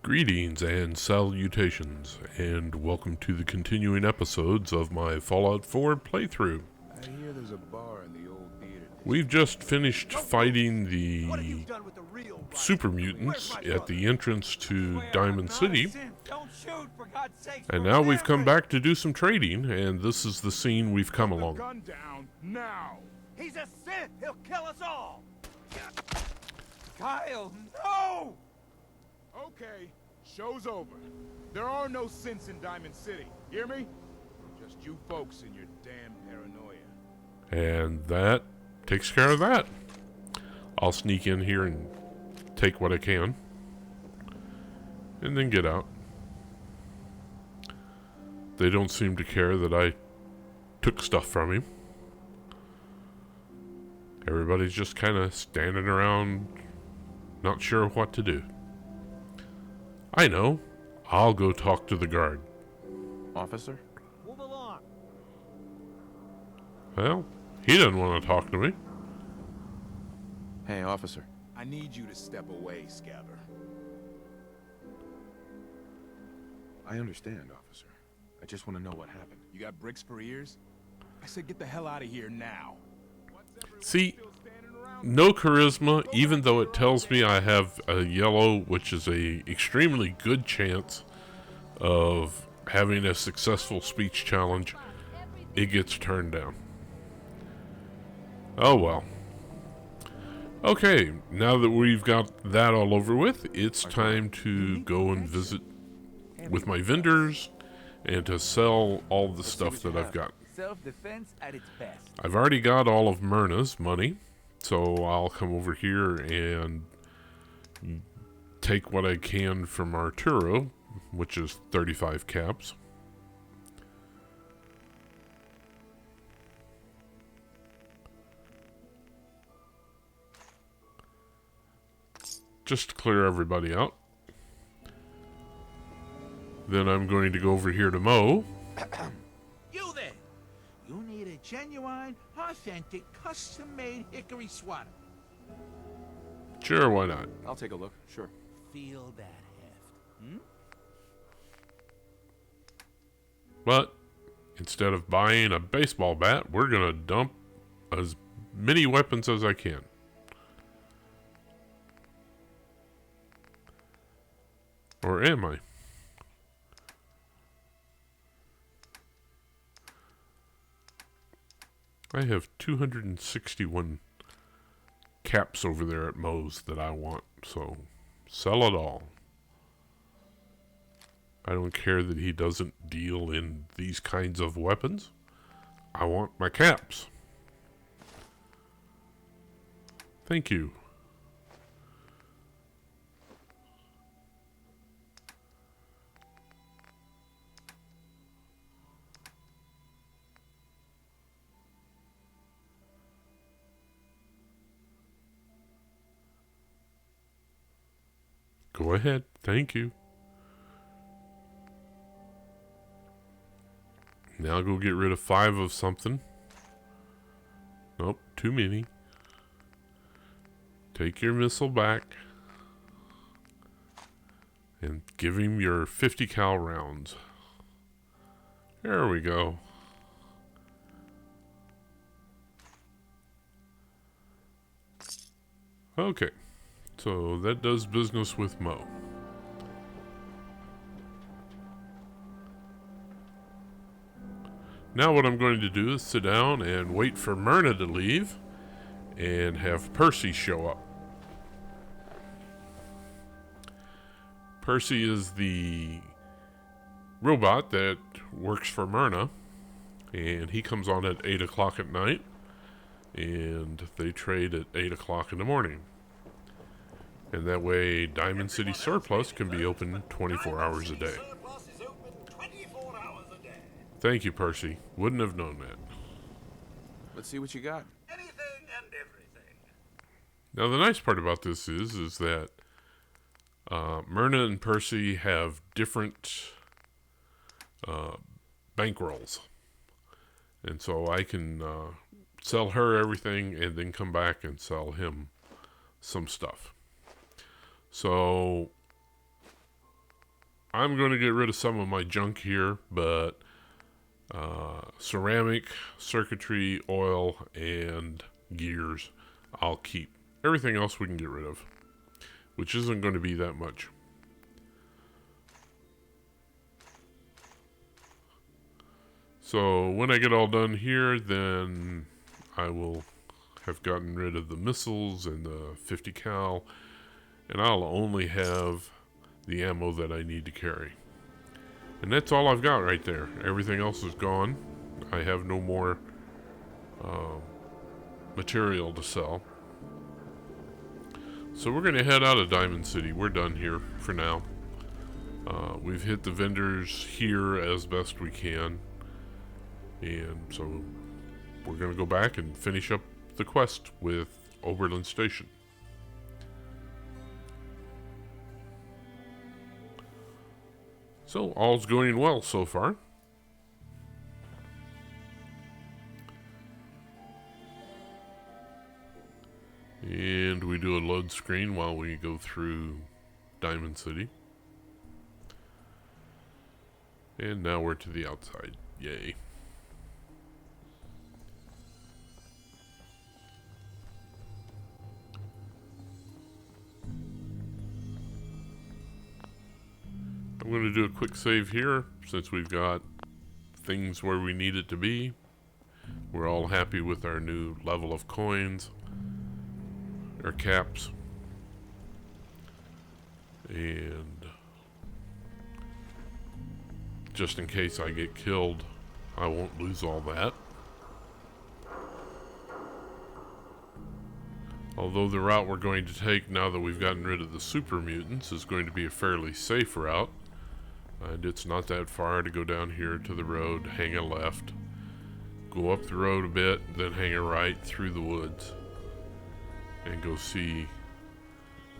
Greetings and salutations, and welcome to the continuing episodes of my Fallout 4 playthrough. I hear there's a bar in the old theater. We've just finished fighting the super mutants at the entrance to Diamond City, and now we've come back to do some trading, and this is the scene we've come along. Gun down now. He's a Sith! He'll kill us all! Kyle, no! Okay, show's over. There are no Siths in Diamond City. Hear me? Just you folks and your damn paranoia. And that takes care of that. I'll sneak in here and take what I can, and then get out. They don't seem to care that I took stuff from him. Everybody's just kind of standing around, not sure what to do. I know. I'll go talk to the guard. Officer? Move along. Well, he doesn't want to talk to me. Hey, officer. I need you to step away, Scabber. I understand, officer. I just want to know what happened. You got bricks for ears? I said get the hell out of here now. See, no charisma, even though it tells me I have a yellow, which is a extremely good chance of having a successful speech challenge. It gets turned down. Oh well. Okay, now that we've got that all over with, it's time to go and visit with my vendors and to sell all the stuff that I've got. Self-defense at its best. I've already got all of Myrna's money, so I'll come over here and take what I can from Arturo, which is 35 caps. Just to clear everybody out. Then I'm going to go over here to Mo. You there! You need a genuine, authentic, custom-made hickory sweater. Sure, why not? I'll take a look, sure. Feel that heft, But instead of buying a baseball bat, we're going to dump as many weapons as I can. Or am I? I have 261 caps over there at Moe's that I want, so sell it all. I don't care that he doesn't deal in these kinds of weapons. I want my caps. Thank you. Go ahead. Thank you. Now go get rid of 5 of something. Nope, too many. Take your missile back. And give him your 50 cal rounds. There we go. Okay. So that does business with Mo. Now what I'm going to do is sit down and wait for Myrna to leave and have Percy show up. Percy is the robot that works for Myrna, and he comes on at 8 o'clock at night, and they trade at 8 o'clock in the morning. And that way, Diamond City Surplus can be open 24 hours a day. Thank you, Percy. Wouldn't have known that. Let's see what you got. Anything and everything. Now, the nice part about this is that Myrna and Percy have different bankrolls. And so I can sell her everything and then come back and sell him some stuff. So I'm going to get rid of some of my junk here, but ceramic, circuitry, oil, and gears I'll keep. Everything else we can get rid of, which isn't going to be that much. So when I get all done here, then I will have gotten rid of the missiles and the 50 cal, and I'll only have the ammo that I need to carry. And that's all I've got right there. Everything else is gone. I have no more material to sell. So we're going to head out of Diamond City. We're done here for now. We've hit the vendors here as best we can. And so we're going to go back and finish up the quest with Oberland Station. So all's going well so far. And we do a load screen while we go through Diamond City. And now we're to the outside. Yay. I'm going to do a quick save here since we've got things where we need it to be. We're all happy with our new level of coins, our caps, and just in case I get killed, I won't lose all that. Although the route we're going to take now that we've gotten rid of the super mutants is going to be a fairly safe route. And it's not that far to go down here to the road, hang a left, go up the road a bit, then hang a right through the woods, and go see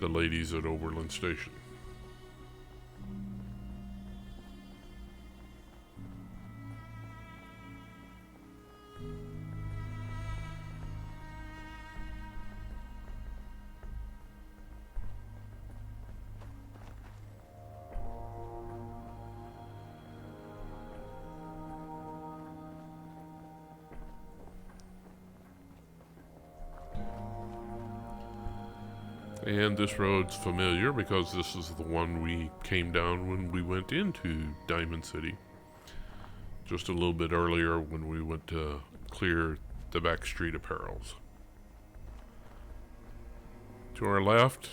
the ladies at Oberland Station. And this road's familiar because this is the one we came down when we went into Diamond City. Just a little bit earlier when we went to clear the back street of Perils. To our left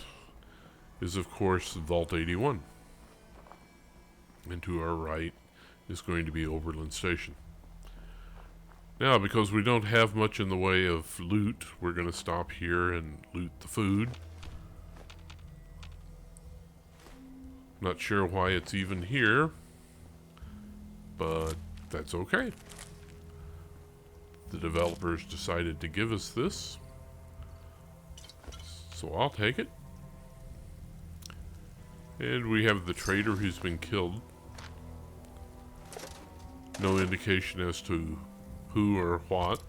is, of course, Vault 81. And to our right is going to be Oberland Station. Now, because we don't have much in the way of loot, we're going to stop here and loot the food. Not sure why it's even here, but that's okay. The developers decided to give us this, so I'll take it. And we have the trader who's been killed. No indication as to who or what.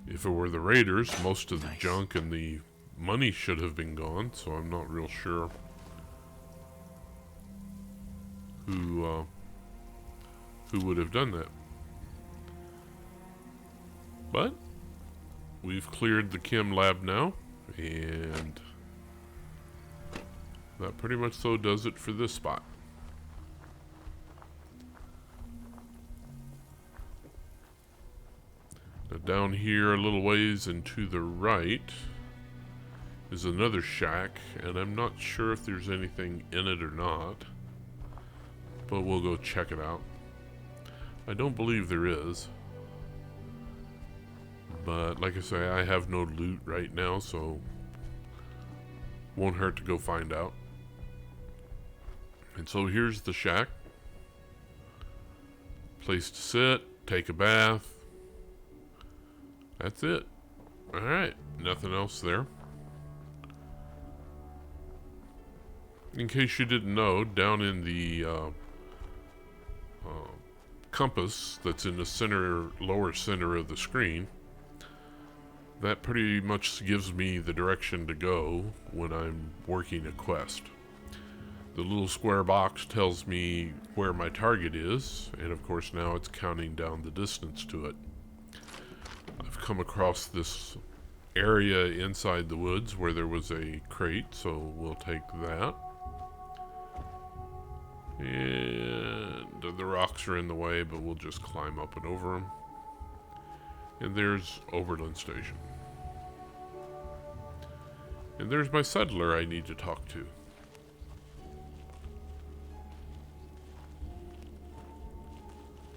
If it were the raiders, most of the junk and the money should have been gone, so I'm not real sure who would have done that. But we've cleared the chem lab now, and that pretty much so does it for this spot. Now down here a little ways and to the right is another shack, and I'm not sure if there's anything in it or not, but we'll go check it out. I don't believe there is, but like I say, I have no loot right now, so won't hurt to go find out. And so here's the shack. Place to sit, take a bath. That's it. Alright, nothing else there. In case you didn't know, down in the compass that's in the center, lower center of the screen, that pretty much gives me the direction to go when I'm working a quest. The little square box tells me where my target is, and of course now it's counting down the distance to it. I've come across this area inside the woods where there was a crate, so we'll take that. And the rocks are in the way, but we'll just climb up and over them. And there's Oberland Station. And there's my settler I need to talk to.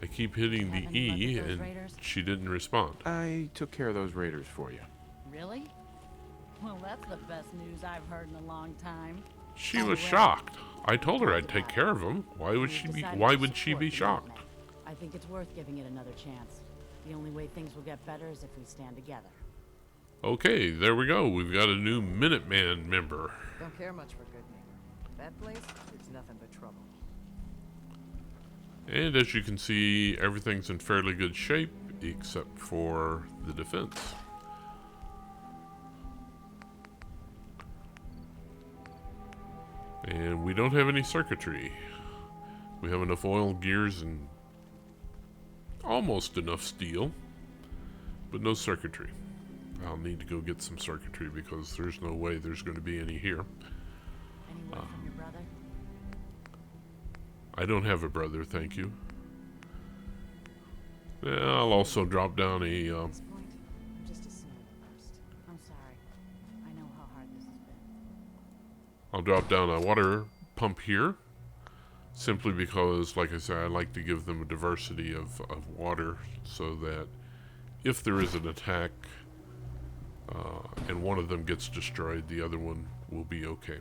I keep hitting the E, and she didn't respond. I took care of those raiders for you. Really? Well, that's the best news I've heard in a long time. She was shocked. I told her I'd take care of them. Why would she be shocked? I think it's worth giving it another chance. The only way things will get better is if we stand together. Okay, there we go. We've got a new Minuteman member. Don't care much for good neighbor. That place is nothing but trouble. And as you can see, everything's in fairly good shape, except for the defense. And we don't have any circuitry. We have enough oil, gears, and almost enough steel, but no circuitry. I'll need to go get some circuitry because there's no way there's going to be any here. Any word from your brother? I don't have a brother, thank you. Yeah, I'll also drop down a... At this point, I'm just assuming the worst. I'm sorry. I know how hard this has been. I'll drop down a water pump here, simply because, like I said, I like to give them a diversity of water so that if there is an attack and one of them gets destroyed, the other one will be okay.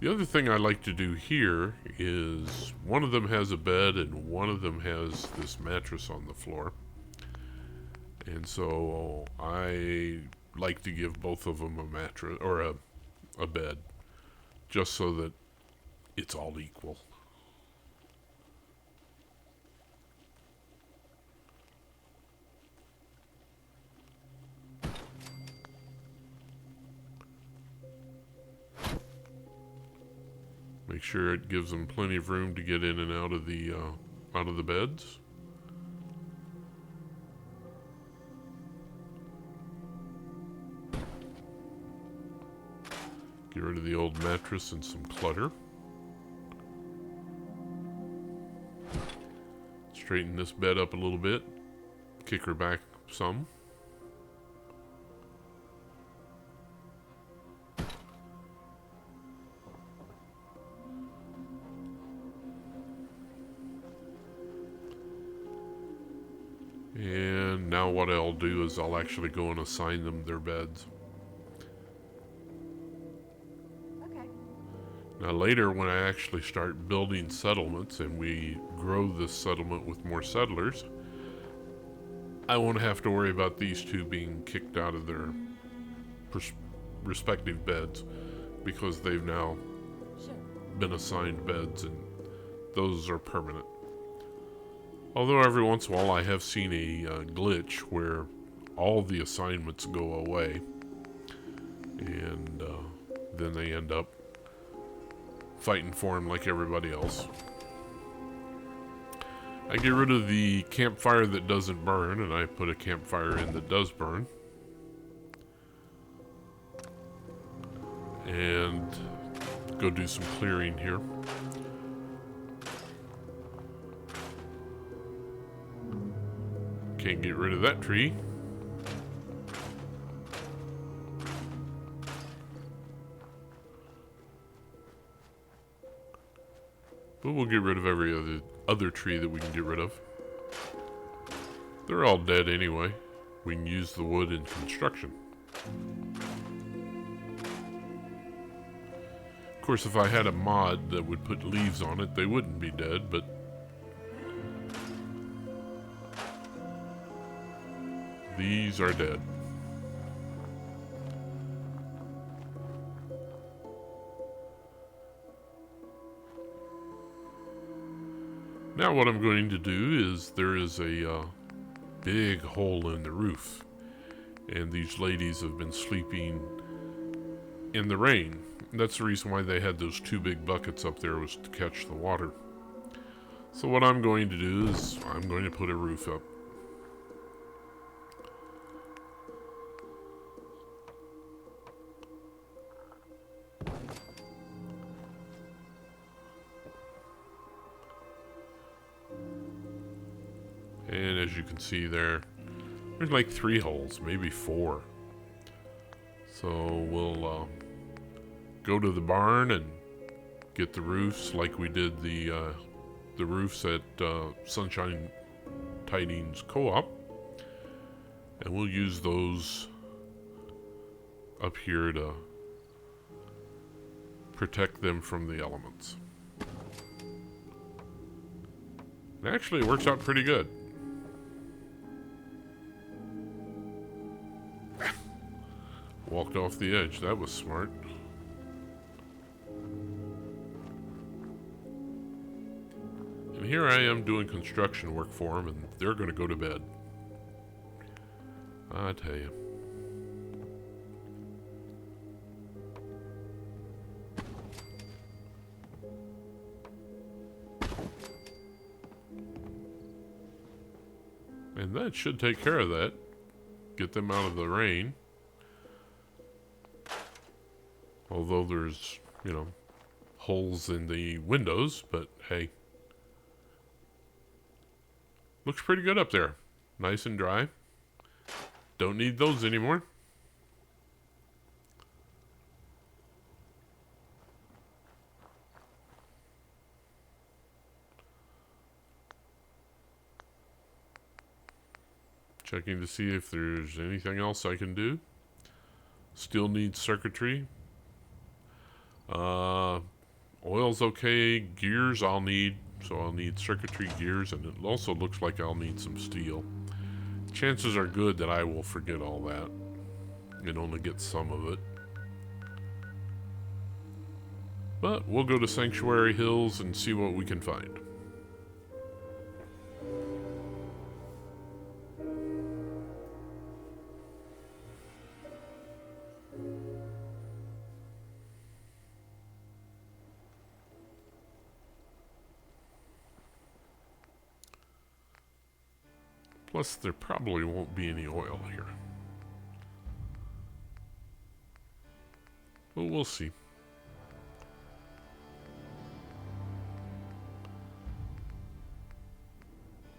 The other thing I like to do here is one of them has a bed and one of them has this mattress on the floor. And so I like to give both of them a mattress or a bed, just so that it's all equal. Make sure it gives them plenty of room to get in and out of the beds. Get rid of the old mattress and some clutter. Straighten this bed up a little bit. Kick her back some. And now what I'll do is I'll actually go and assign them their beds. Okay. Now later, when I actually start building settlements and we grow this settlement with more settlers, I won't have to worry about these two being kicked out of their respective beds, because they've now Sure. been assigned beds and those are permanent. Although every once in a while I have seen a glitch where all the assignments go away and then they end up fighting for him like everybody else. I get rid of the campfire that doesn't burn and I put a campfire in that does burn. And go do some clearing here. Can't get rid of that tree. But we'll get rid of every other tree that we can get rid of. They're all dead anyway. We can use the wood in construction. Of course, if I had a mod that would put leaves on it, they wouldn't be dead, but these are dead. Now what I'm going to do is there is a big hole in the roof, and these ladies have been sleeping in the rain, That's the reason why they had those two big buckets up there, was to catch the water. So what I'm going to do is I'm going to put a roof up. And as you can see there's like 3 holes, maybe 4. So we'll go to the barn and get the roofs like we did the roofs at Sunshine Tidings Co-op. And we'll use those up here to protect them from the elements. And actually, it works out pretty good. Walked off the edge. That was smart. And here I am doing construction work for them, and they're going to go to bed. I tell you. And that should take care of that. Get them out of the rain. Although there's, you know, holes in the windows, but hey. Looks pretty good up there. Nice and dry. Don't need those anymore. Checking to see if there's anything else I can do. Still needs circuitry. Oil's okay. Gears I'll need. So I'll need circuitry, gears, and it also looks like I'll need some steel. Chances are good that I will forget all that and only get some of it. But we'll go to Sanctuary Hills and see what we can find. Plus, there probably won't be any oil here. But we'll see.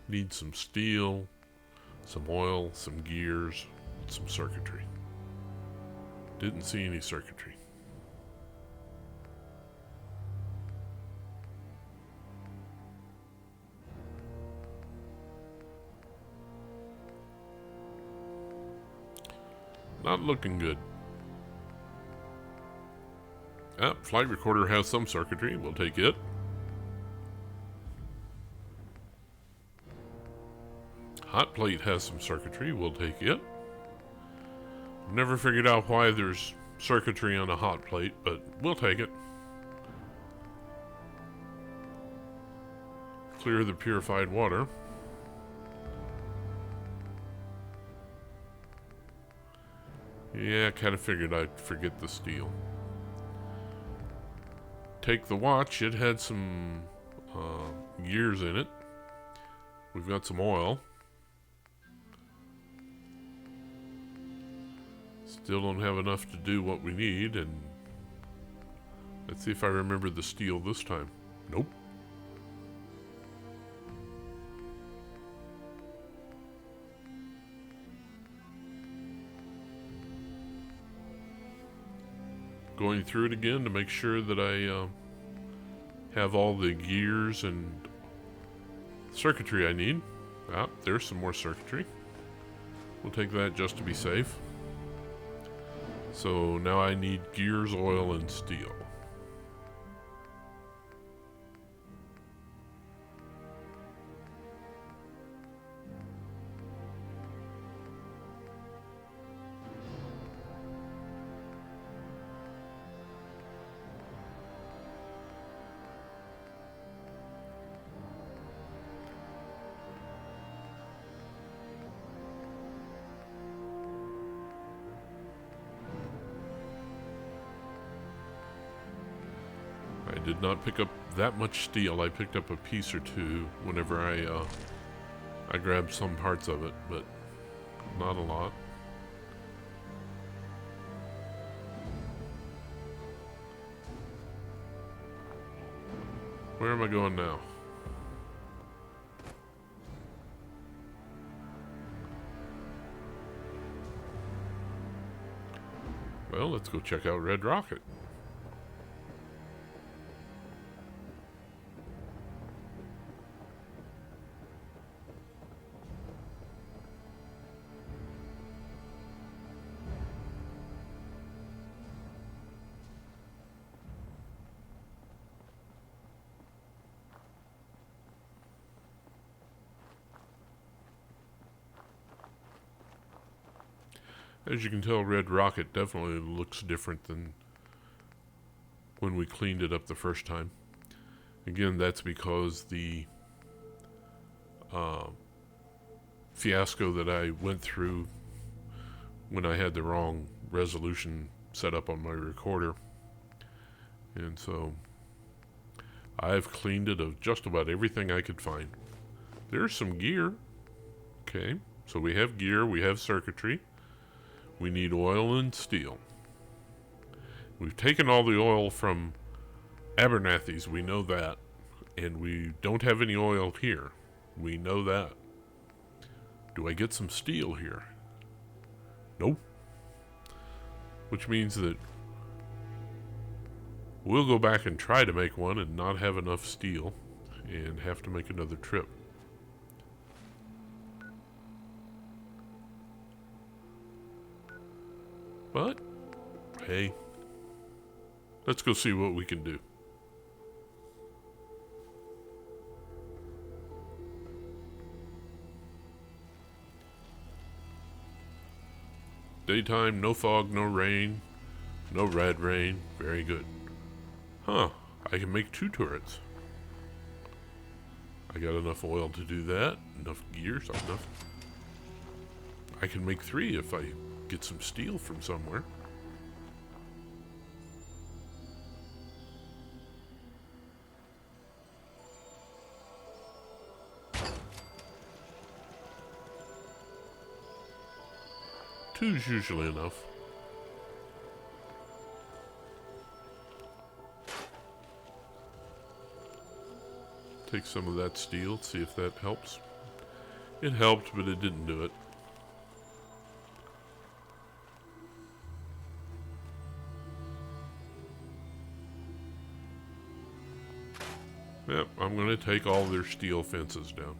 Need some steel, some oil, some gears, some circuitry. Didn't see any circuitry. Not looking good. Flight recorder has some circuitry. We'll take it. Hot plate has some circuitry. We'll take it. Never figured out why there's circuitry on a hot plate, but we'll take it. Clear the purified water. Yeah, I kind of figured I'd forget the steel. Take the watch. It had some gears in it. We've got some oil. Still don't have enough to do what we need, and let's see if I remember the steel this time. Nope. Going through it again to make sure that I have all the gears and circuitry I need. There's some more circuitry. We'll take that just to be safe. So now I need gears, oil, and steel. did not pick up that much steel. I picked up a piece or two whenever I grabbed some parts of it, but not a lot. Where am I going now? Well, let's go check out Red Rocket. As you can tell, Red Rocket definitely looks different than when we cleaned it up the first time. Again, that's because the fiasco that I went through when I had the wrong resolution set up on my recorder. And so I've cleaned it of just about everything I could find. There's some gear. Okay, so we have gear, we have circuitry. We need oil and steel. We've taken all the oil from Abernathy's, we know that. And we don't have any oil here. We know that. Do I get some steel here? Nope. Which means that we'll go back and try to make one and not have enough steel and have to make another trip. But, hey, let's go see what we can do. Daytime, no fog, no rain, no red rain. Very good. Huh, I can make 2 turrets. I got enough oil to do that, enough gears, enough. I can make 3 if I get some steel from somewhere. Two's usually enough. Take some of that steel, see if that helps. It helped, but it didn't do it. Yep, I'm going to take all their steel fences down.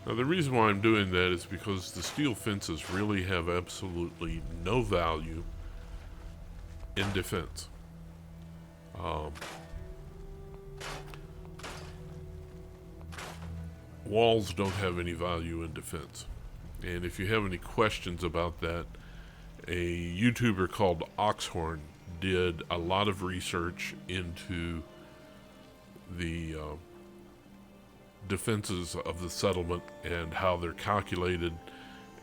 Now the reason why I'm doing that is because the steel fences really have absolutely no value in defense. Walls don't have any value in defense. And if you have any questions about that, a YouTuber called Oxhorn did a lot of research into the defenses of the settlement and how they're calculated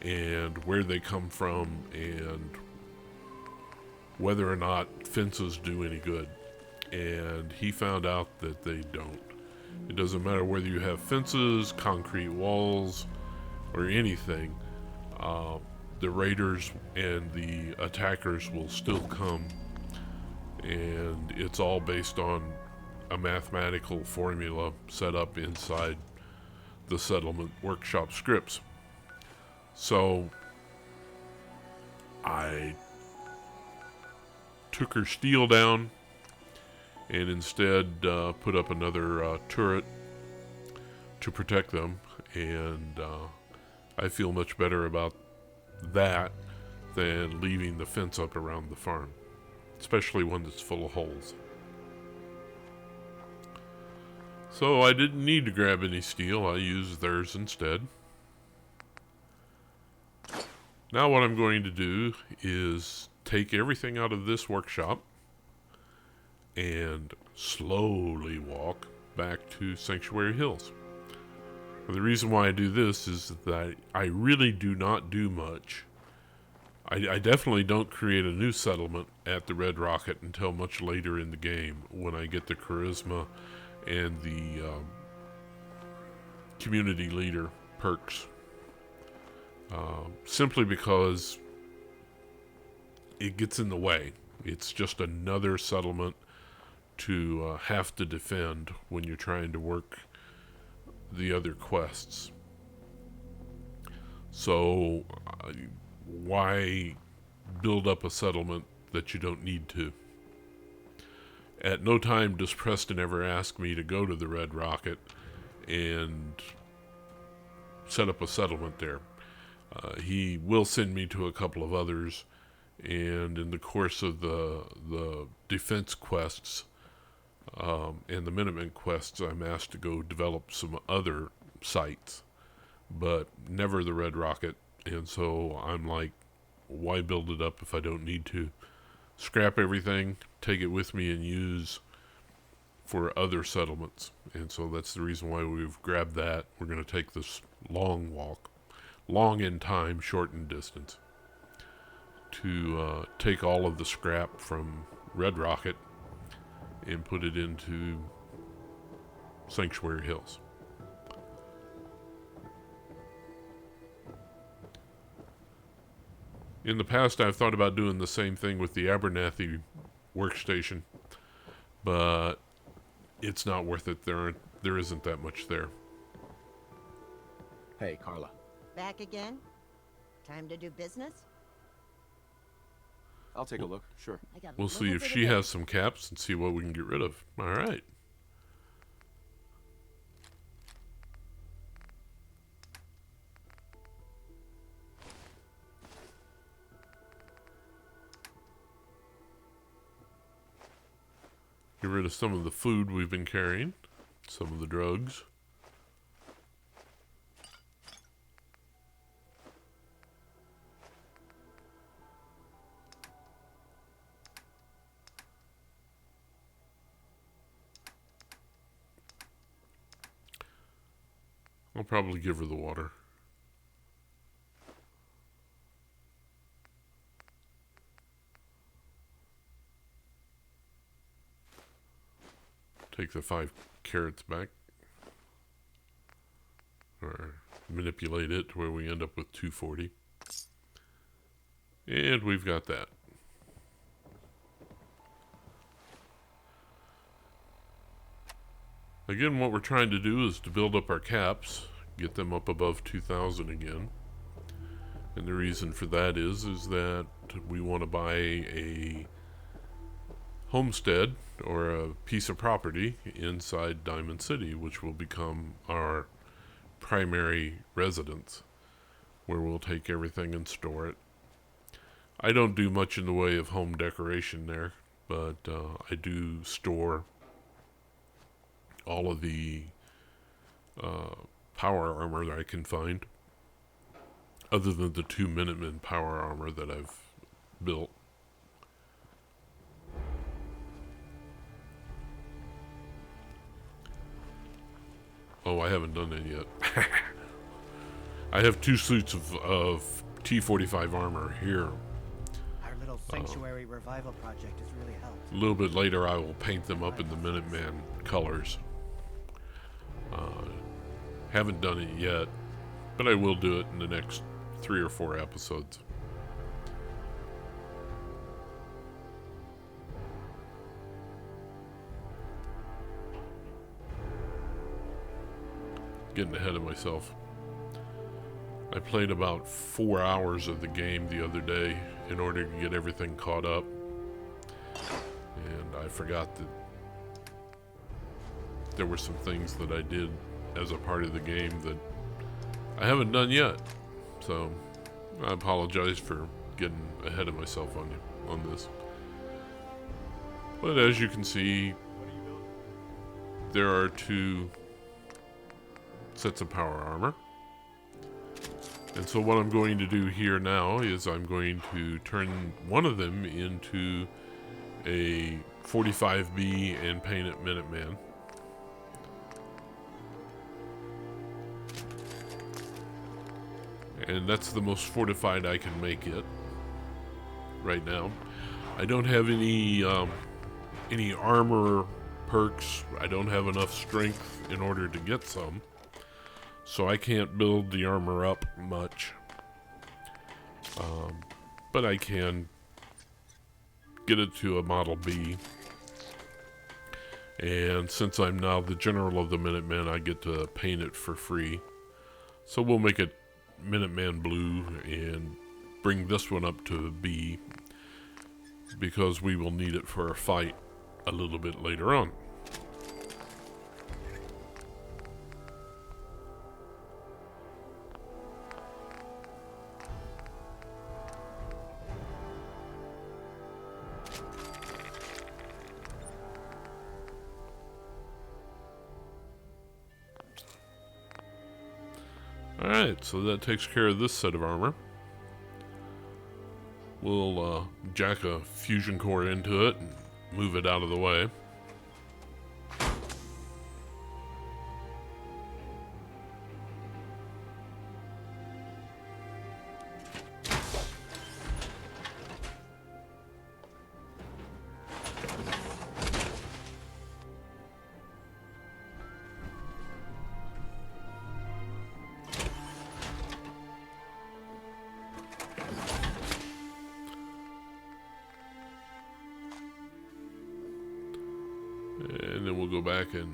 and where they come from and whether or not fences do any good. And he found out that they don't. It doesn't matter whether you have fences, concrete walls, or anything. The raiders and the attackers will still come, and it's all based on a mathematical formula set up inside the settlement workshop scripts. So I took her steel down and instead put up another turret to protect them, and I feel much better about that than leaving the fence up around the farm, especially one that's full of holes. So I didn't need to grab any steel. I used theirs instead. Now what I'm going to do is take everything out of this workshop and slowly walk back to Sanctuary Hills. And the reason why I do this is that I really do not do much. I definitely don't create a new settlement at the Red Rocket until much later in the game when I get the charisma and the community leader perks. Simply because it gets in the way. It's just another settlement to have to defend when you're trying to work the other quests. So why build up a settlement that you don't need to? At no time does Preston ever ask me to go to the Red Rocket and set up a settlement there. He will send me to a couple of others, and in the course of the defense quests and the Minutemen quests, I'm asked to go develop some other sites, but never the Red Rocket. And so I'm like, why build it up if I don't need to? Scrap everything, take it with me, and use for other settlements. And so that's the reason why we've grabbed that. We're going to take this long walk, long in time, short in distance, to take all of the scrap from Red Rocket and put it into Sanctuary Hills. In the past, I've thought about doing the same thing with the Abernathy workstation, but it's not worth it. There isn't that much there. Hey, Carla. Back again? Time to do business? I'll take a look, sure. I got a We'll little see if bit of she it. has some caps and see what we can get rid of. All right. Get rid of some of the food we've been carrying, some of the drugs. I'll probably give her the water. Take the 5 carrots back. Or manipulate it to where we end up with 240. And we've got that. Again, what we're trying to do is to build up our caps, get them up above 2,000 again. And the reason for that is that we want to buy a homestead or a piece of property inside Diamond City, which will become our primary residence, where we'll take everything and store it. I don't do much in the way of home decoration there, but I do store all of the power armor that I can find, other than the 2 Minutemen power armor that I've built. Oh, I haven't done it yet. I have 2 suits of T-45 armor here. Our little sanctuary revival project has really helped. A little bit later, I will paint them up in the Minuteman colors. Haven't done it yet, but I will do it in the next 3 or 4 episodes. Getting ahead of myself. I played about 4 hours of the game the other day in order to get everything caught up. And I forgot that there were some things that I did as a part of the game that I haven't done yet. So I apologize for getting ahead of myself on this. But as you can see, there are 2 sets of power armor. And so what I'm going to do here now is I'm going to turn one of them into a 45B and paint it Minuteman. And that's the most fortified I can make it right now. I don't have any armor perks. I don't have enough strength in order to get some. So I can't build the armor up much. But I can get it to a Model B. And since I'm now the General of the Minutemen, I get to paint it for free. So we'll make it Minuteman blue and bring this one up to B, because we will need it for a fight a little bit later on. Alright, so that takes care of this set of armor. We'll jack a fusion core into it and move it out of the way. And then we'll go back and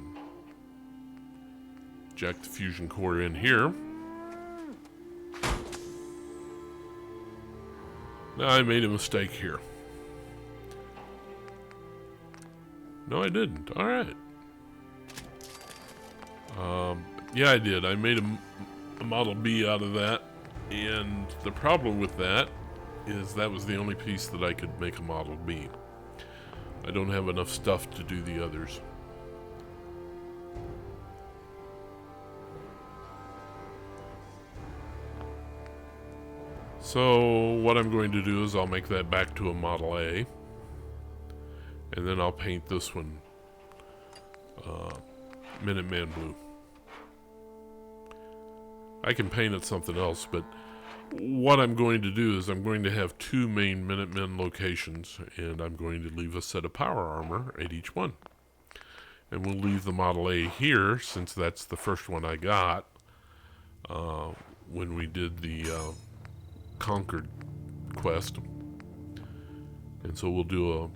jack the fusion core in here. Now I made a mistake here. No, I didn't. Alright. Yeah, I did. I made a Model B out of that. And the problem with that is that was the only piece that I could make a Model B. I don't have enough stuff to do the others. So what I'm going to do is I'll make that back to a Model A, and then I'll paint this one Minuteman blue. I can paint it something else, but what I'm going to do is I'm going to have two main Minutemen locations, and I'm going to leave a set of power armor at each one. And we'll leave the Model A here, since that's the first one I got when we did the Conquered quest. And so we'll do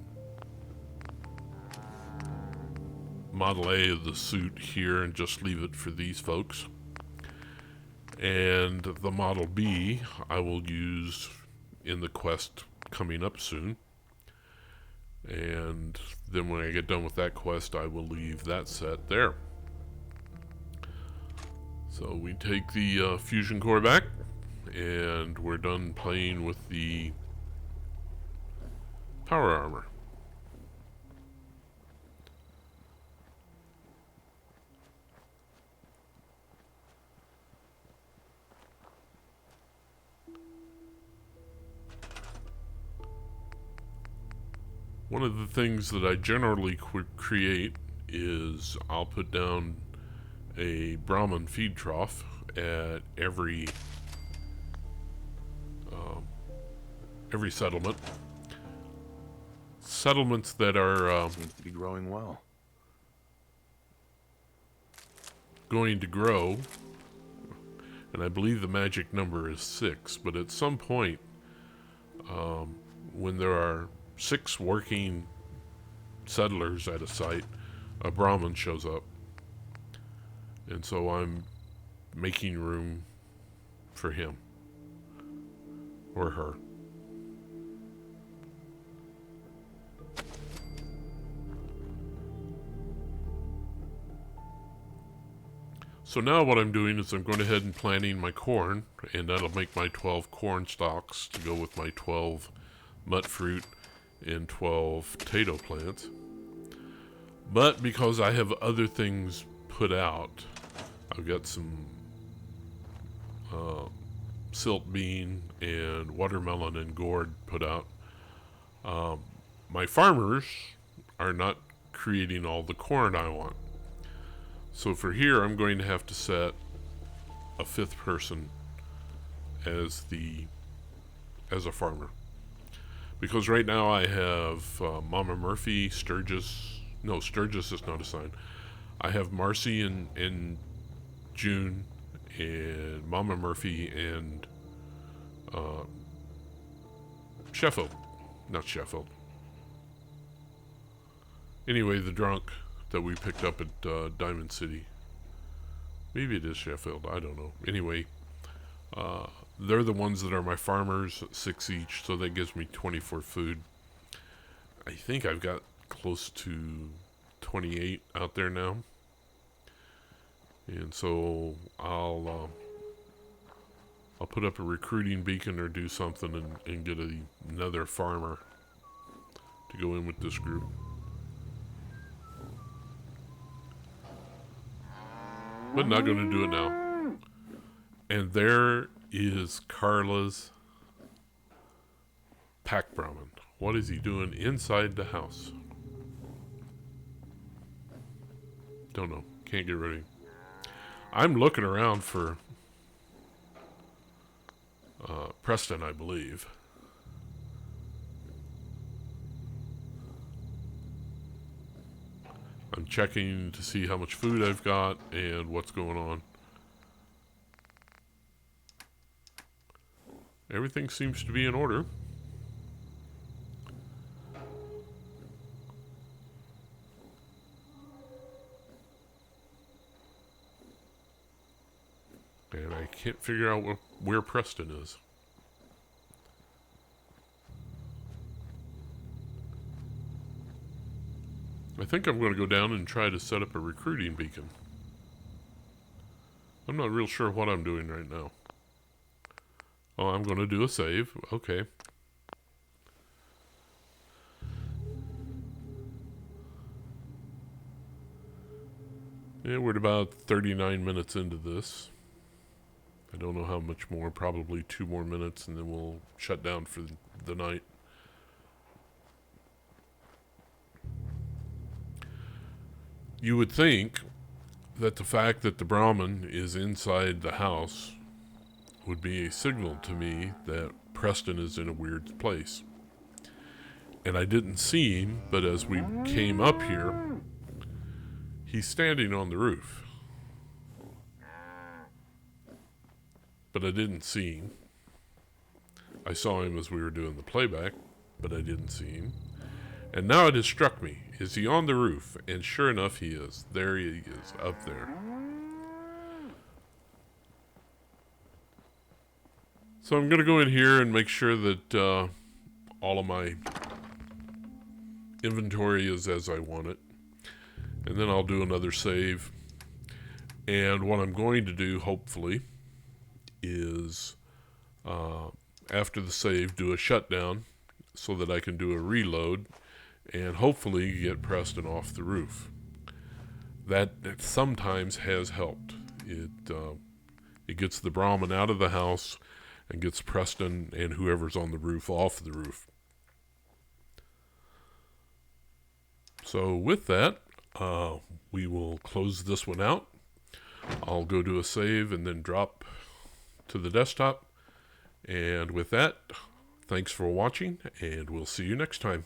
a Model A of the suit here and just leave it for these folks. And the Model B I will use in the quest coming up soon. And then when I get done with that quest, I will leave that set there. So we take the fusion core back, and we're done playing with the power armor. One of the things that I generally create is I'll put down a Brahmin feed trough at every settlement. Settlements that are Seems to be growing well. going to grow, and I believe the magic number is 6, but at some point when there are 6 working settlers at a site, a Brahmin shows up. And so I'm making room for him or her. So now what I'm doing is I'm going ahead and planting my corn, and that'll make my 12 corn stalks to go with my 12 mutt fruit and 12 potato plants. But because I have other things put out, I've got some silt bean and watermelon and gourd put out. My farmers are not creating all the corn I want. So for here, I'm going to have to set a 5th person as a farmer. Because right now I have Mama Murphy, Sturgis. No, Sturgis is not a sign. I have Marcy and June, and Mama Murphy and Sheffield. Not Sheffield. Anyway, the drunk that we picked up at Diamond City. Maybe it is Sheffield. I don't know. Anyway, they're the ones that are my farmers, 6 each, so that gives me 24 food. I think I've got close to 28 out there now. And so I'll put up a recruiting beacon or do something and get another farmer to go in with this group. But not going to do it now. And there is Carla's pack Brahmin. What is he doing inside the house? Don't know. Can't get ready. I'm looking around for Preston, I believe. I'm checking to see how much food I've got and what's going on. Everything seems to be in order. And I can't figure out where Preston is. I think I'm going to go down and try to set up a recruiting beacon. I'm not real sure what I'm doing right now. Oh, I'm going to do a save. Okay. Yeah, we're at about 39 minutes into this. I don't know how much more, probably 2 more minutes, and then we'll shut down for the night. You would think that the fact that the Brahmin is inside the house would be a signal to me that Preston is in a weird place. And I didn't see him, but as we came up here, he's standing on the roof. But I didn't see him. I saw him as we were doing the playback, but I didn't see him. And now it has struck me. Is he on the roof? And sure enough, he is. There he is, up there. So I'm going to go in here and make sure that all of my inventory is as I want it. And then I'll do another save. And what I'm going to do, hopefully, is after the save, do a shutdown so that I can do a reload and hopefully get Preston off the roof. That sometimes has helped. It gets the Brahmin out of the house and gets Preston and whoever's on the roof off the roof. So with that, we will close this one out. I'll go do a save and then drop to the desktop. And with that, thanks for watching, and we'll see you next time.